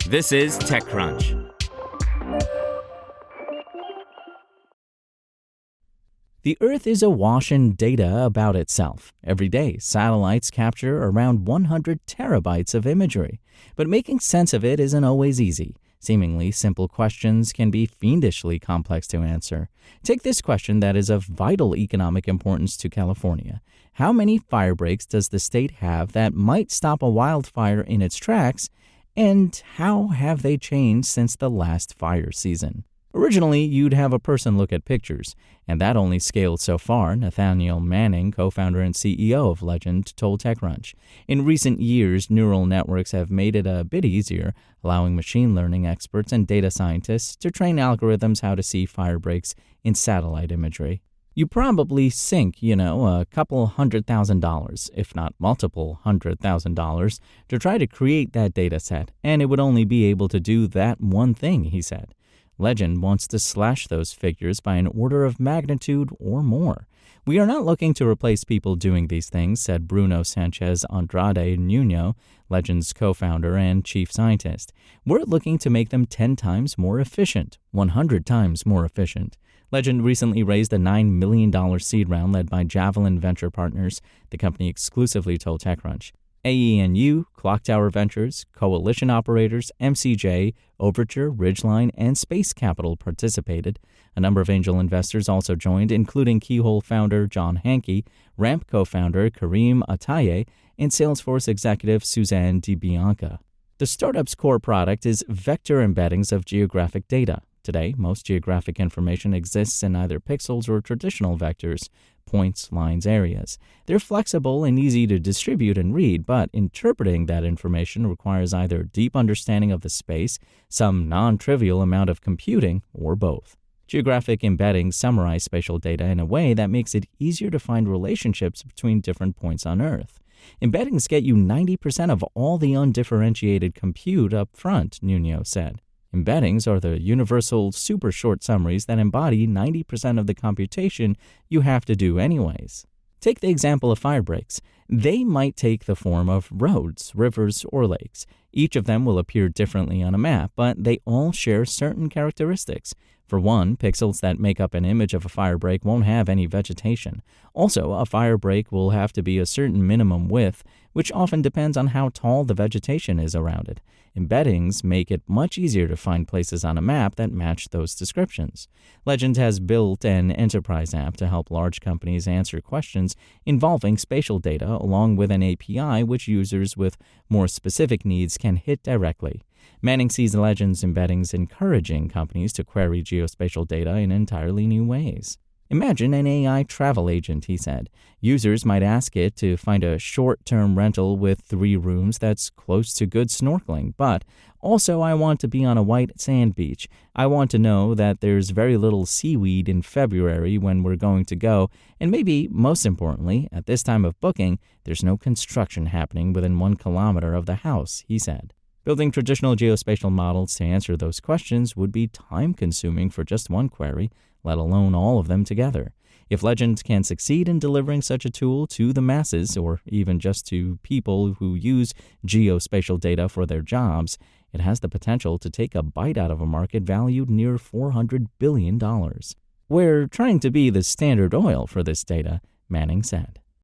This is TechCrunch. The Earth is awash in data about itself. Every day, satellites capture around 100 terabytes of imagery. But making sense of it isn't always easy. Seemingly simple questions can be fiendishly complex to answer. Take this question that is of vital economic importance to California. How many fire breaks does the state have that might stop a wildfire in its tracks? And how have they changed since the last fire season? Originally, you'd have a person look at pictures, and that only scaled so far, Nathaniel Manning, co-founder and CEO of Legend, told TechCrunch. In recent years, neural networks have made it a bit easier, allowing machine learning experts and data scientists to train algorithms how to see fire breaks in satellite imagery. You probably sink, a couple $100,000, if not multiple $100,000, to try to create that data set, and it would only be able to do that one thing, he said. Legend wants to slash those figures by an order of magnitude or more. We are not looking to replace people doing these things, said Bruno Sanchez Andrade Nuno, Legend's co-founder and chief scientist. We're looking to make them 10 times more efficient, 100 times more efficient. Legend recently raised a $9 million seed round led by Javelin Venture Partners, the company exclusively told TechCrunch. AENU, Clock Tower Ventures, Coalition Operators, MCJ, Overture, Ridgeline, and Space Capital participated. A number of angel investors also joined, including Keyhole founder John Hankey, Ramp co-founder Kareem Ataye, and Salesforce executive Suzanne DiBianca. The startup's core product is vector embeddings of geographic data. Today, most geographic information exists in either pixels or traditional vectors, points, lines, areas. They're flexible and easy to distribute and read, but interpreting that information requires either deep understanding of the space, some non-trivial amount of computing, or both. Geographic embeddings summarize spatial data in a way that makes it easier to find relationships between different points on Earth. Embeddings get you 90% of all the undifferentiated compute up front, Nuno said. Embeddings are the universal super short summaries that embody 90% of the computation you have to do anyways. Take the example of fire breaks. They might take the form of roads, rivers, or lakes. Each of them will appear differently on a map, but they all share certain characteristics. For one, pixels that make up an image of a fire break won't have any vegetation. Also, a fire break will have to be a certain minimum width, which often depends on how tall the vegetation is around it. Embeddings make it much easier to find places on a map that match those descriptions. Legend has built an enterprise app to help large companies answer questions involving spatial data, along with an API which users with more specific needs can hit directly. Manning sees Legend's embeddings encouraging companies to query geospatial data in entirely new ways. Imagine an AI travel agent, he said. Users might ask it to find a short-term rental with 3 rooms that's close to good snorkeling, but also I want to be on a white sand beach. I want to know that there's very little seaweed in February when we're going to go, and maybe, most importantly, at this time of booking, there's no construction happening within 1 kilometer of the house, he said. Building traditional geospatial models to answer those questions would be time-consuming for just one query, let alone all of them together. If Legend can succeed in delivering such a tool to the masses, or even just to people who use geospatial data for their jobs, it has the potential to take a bite out of a market valued near $400 billion. We're trying to be the standard oil for this data, Manning said.